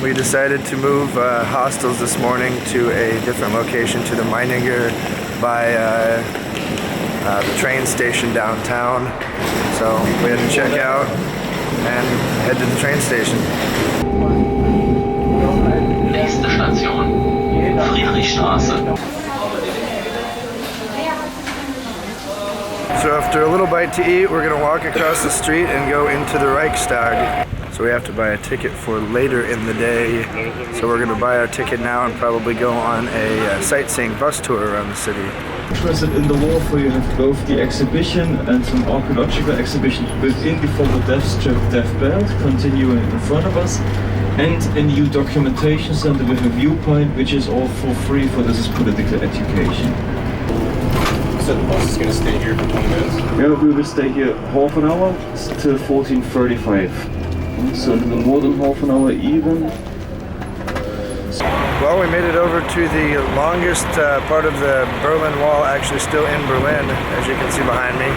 We decided to move hostels this morning to a different location, to the Meininger by the train station downtown. So we had to check out and head to the train station. Nächste Station, Friedrichstraße. So after a little bite to eat, we're gonna walk across the street and go into the Reichstag. So we have to buy a ticket for later in the day. So we're gonna buy our ticket now and probably go on a sightseeing bus tour around the city. Interested in the wharf where you have both the exhibition and some archaeological exhibitions within the former death strip, Death Belt, continuing in front of us, and a new documentation center with a viewpoint, which is all for free for this is political education. So the bus is going to stay here for 20 minutes? Yeah, we will stay here half an hour till 14:35. So a little more than half an hour even. Well, we made it over to the longest part of the Berlin Wall, actually still in Berlin, as you can see behind me.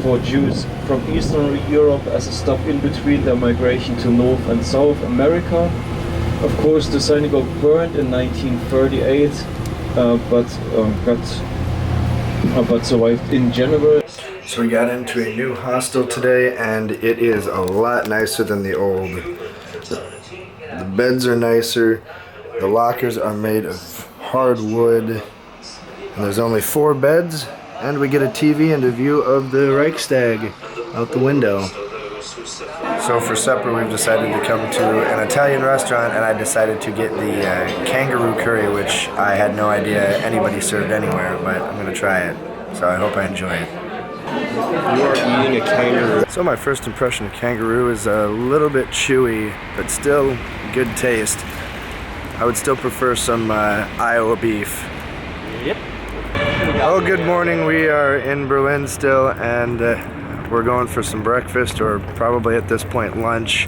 For Jews from Eastern Europe as a stop in between their migration to North and South America. Of course, the synagogue burned in 1938, but survived in general. So we got into a new hostel today, and it is a lot nicer than the old. The beds are nicer, the lockers are made of hardwood, and there's only 4 beds. And we get a TV and a view of the Reichstag out the window. So for supper we've decided to come to an Italian restaurant, and I decided to get the kangaroo curry, which I had no idea anybody served anywhere, but I'm going to try it. So I hope I enjoy it. You are eating a kangaroo. So my first impression of kangaroo is a little bit chewy, but still good taste. I would still prefer some Iowa beef. Yep. Oh, good morning. We are in Berlin still, and we're going for some breakfast, or probably at this point lunch.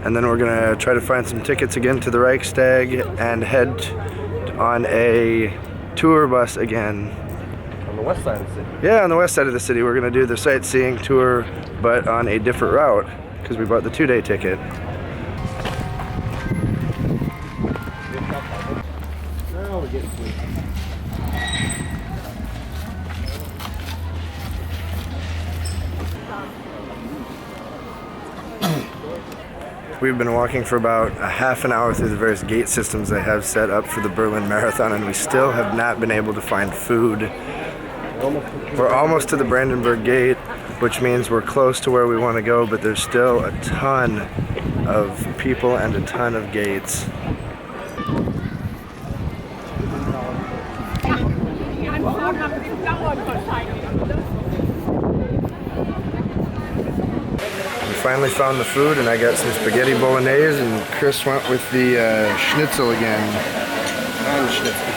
And then we're gonna try to find some tickets again to the Reichstag and head on a tour bus again. On the west side of the city. Yeah, on the west side of the city. We're gonna do the sightseeing tour, but on a different route, because we bought the 2-day ticket. Now we're getting close. We've been walking for about a half an hour through the various gate systems they have set up for the Berlin Marathon, and we still have not been able to find food. We're almost to the Brandenburg Gate, which means we're close to where we want to go, but there's still a ton of people and a ton of gates. Finally found the food, and I got some spaghetti bolognese, and Chris went with the schnitzel again. Schnitzel.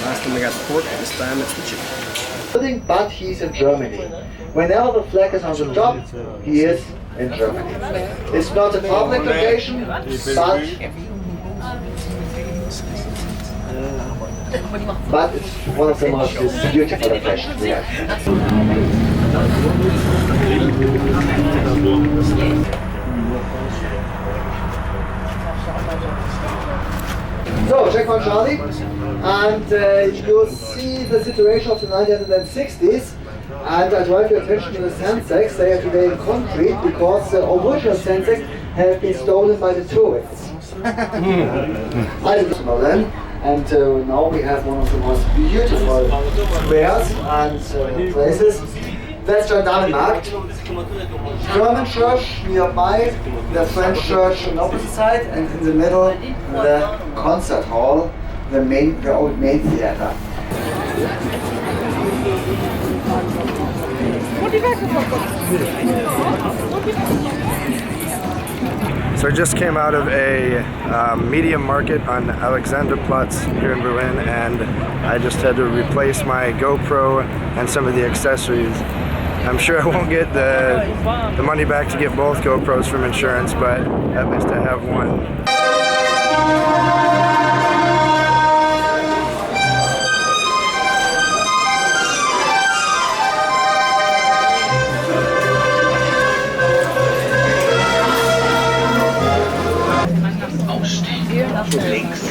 Last time I got the pork, this time it's the chicken. But he's in Germany. Whenever the flag is on the top, he is in Germany. It's not a public location, but it's one of the most beautiful locations we have. So, checkpoint Charlie, and you'll see the situation of the 1960s, and I draw your attention to the sandsacks. They are today in concrete because the original sandsacks have been stolen by the tourists. I didn't know then, and now we have one of the most beautiful squares and places. That's Gendarmenmarkt, German church nearby, the French church on the opposite side, and in the middle the concert hall, the old main theater. So So I just came out of a medium market on Alexanderplatz here in Berlin, and I just had to replace my GoPro and some of the accessories. I'm sure I won't get the money back to get both GoPros from insurance, but at least I have one. Links.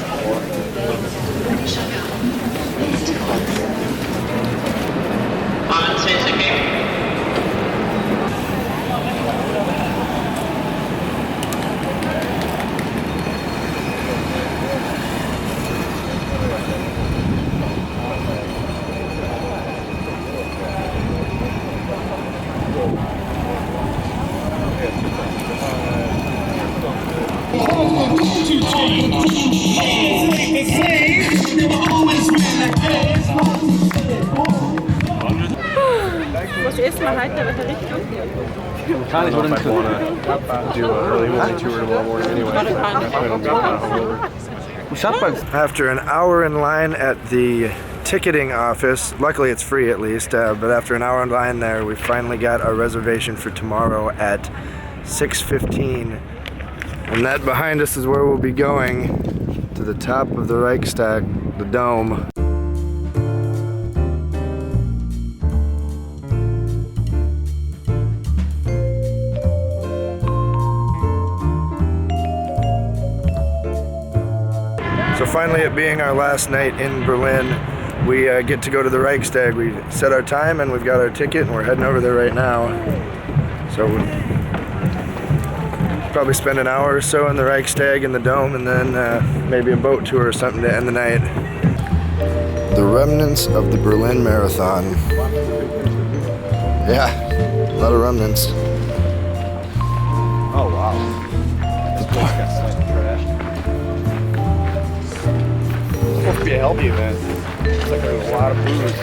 Was erst mal halt in welche Richtung? I don't know if I'd want to do an early morning tour tomorrow morning anyway. I plan on being kind of hungover. After an hour in line at the ticketing office, luckily it's free at least, but after an hour in line there, we finally got our reservation for tomorrow at 6:15. And that behind us is where we'll be going, to the top of the Reichstag, the dome. So finally, it being our last night in Berlin, we get to go to the Reichstag. We set our time and we've got our ticket and we're heading over there right now. So we'll probably spend an hour or so in the Reichstag in the dome, and then maybe a boat tour or something to end the night. The remnants of the Berlin Marathon. Yeah, a lot of remnants. Oh wow. This place got such trash. It's supposed to be a healthy event. It's like there's a lot of booze.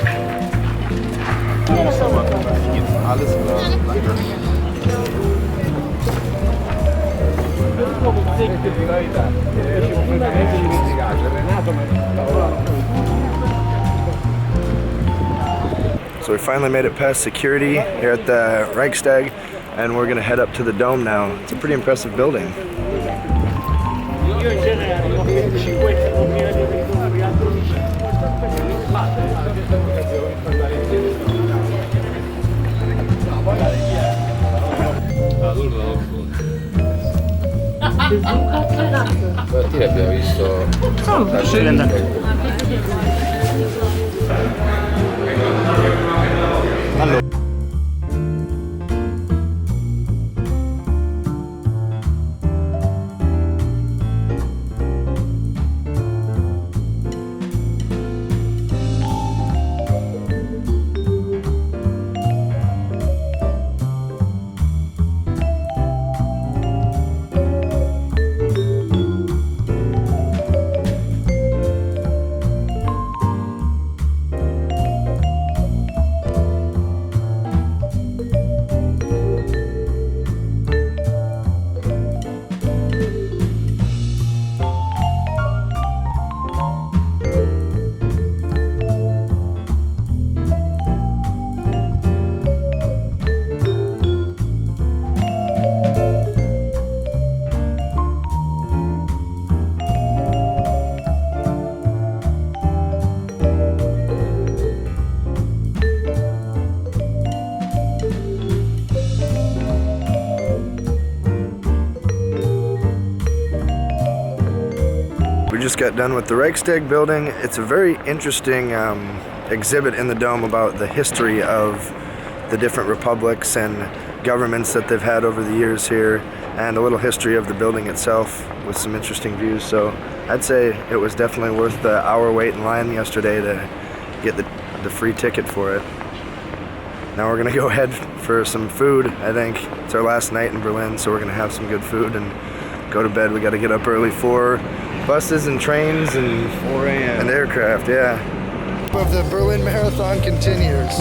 So we finally made it past security here at the Reichstag, and we're gonna head up to the dome now. It's a pretty impressive building. Abbiamo visto just got done with the Reichstag building. It's a very interesting exhibit in the dome about the history of the different republics and governments that they've had over the years here, and a little history of the building itself with some interesting views. So I'd say it was definitely worth the hour wait in line yesterday to get the free ticket for it. Now we're gonna go head for some food. I think it's our last night in Berlin, so we're gonna have some good food and go to bed. We gotta get up early for buses and trains and 4 a.m. and aircraft, yeah. Of the Berlin Marathon continues.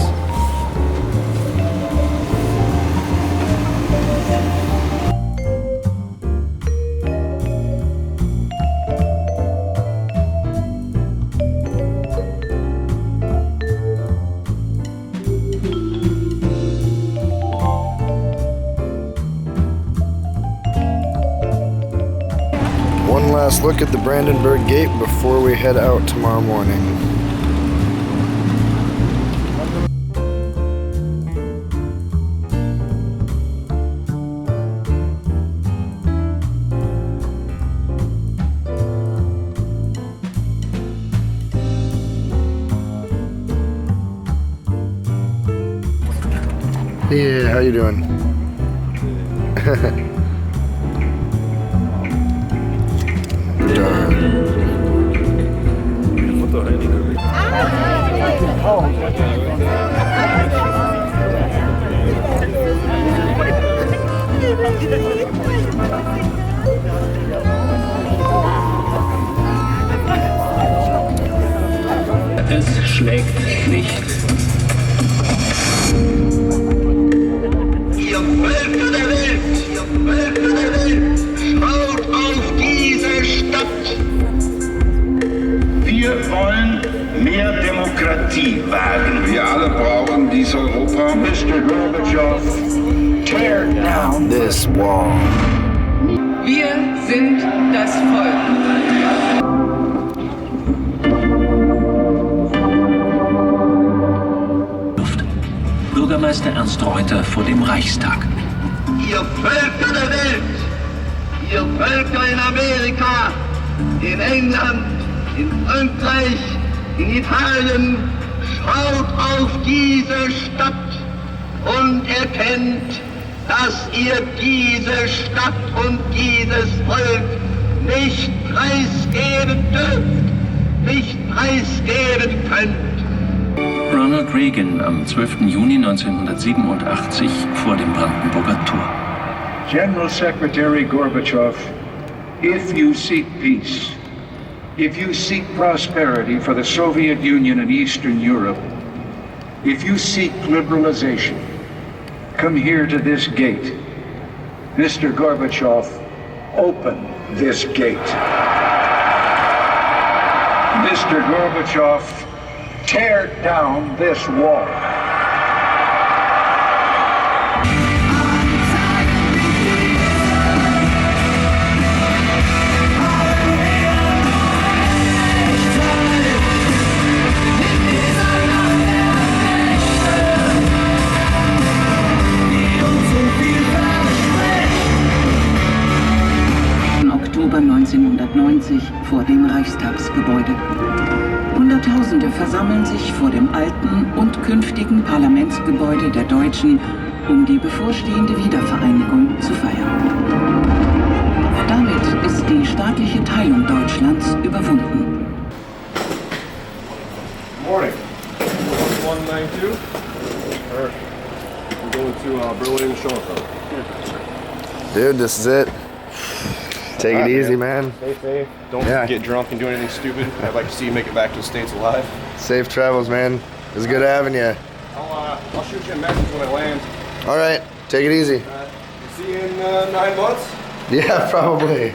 One last look at the Brandenburg Gate before we head out tomorrow morning. Yeah, how you doing? Es schlägt nicht. Ihr Völker der Welt, schaut auf diese Stadt. Wir wollen mehr Demokratie wagen. Wir alle brauchen dieses Europa. Mr. Gorbachev, tear down This wall. Wir sind das Volk. Bürgermeister Ernst Reuter vor dem Reichstag. Ihr Völker der Welt, ihr Völker in Amerika, in England, in Frankreich, in Italien, schaut auf diese Stadt und erkennt, dass ihr diese Stadt und dieses Volk nicht preisgeben dürft, nicht preisgeben könnt. Ronald Reagan am 12. Juni 1987 vor dem Brandenburger Tor. General Secretary Gorbachev, if you seek peace, if you seek prosperity for the Soviet Union and Eastern Europe, if you seek liberalization, come here to this gate. Mr. Gorbachev, open this gate. Mr. Gorbachev, tear down this wall. Oktober 1990 vor dem Reichstagsgebäude. Hunderttausende versammeln sich vor dem alten und künftigen Parlamentsgebäude der Deutschen, um die bevorstehende Wiedervereinigung zu feiern. Damit ist die staatliche Teilung Deutschlands überwunden. Morning. 192. We're going to Berlin Schoenfeld. Dude, this is it. Take it easy, man. Stay safe. Don't get drunk and do anything stupid. I'd like to see you make it back to the States alive. Safe travels, man. It was good having you. I'll shoot you a message when I land. All right, take it easy. See you in 9 months. Yeah, probably.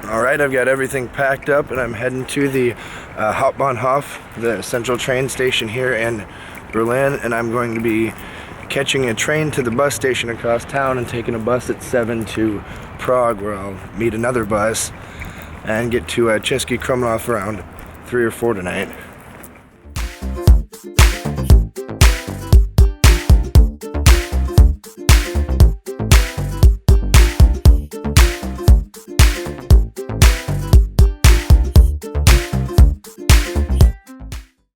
All right, I've got everything packed up and I'm heading to the Hauptbahnhof, the central train station here in Berlin, and I'm going to be catching a train to the bus station across town and taking a bus at 7 to Prague, where I'll meet another bus and get to Český Krumlov around 3 or 4 tonight.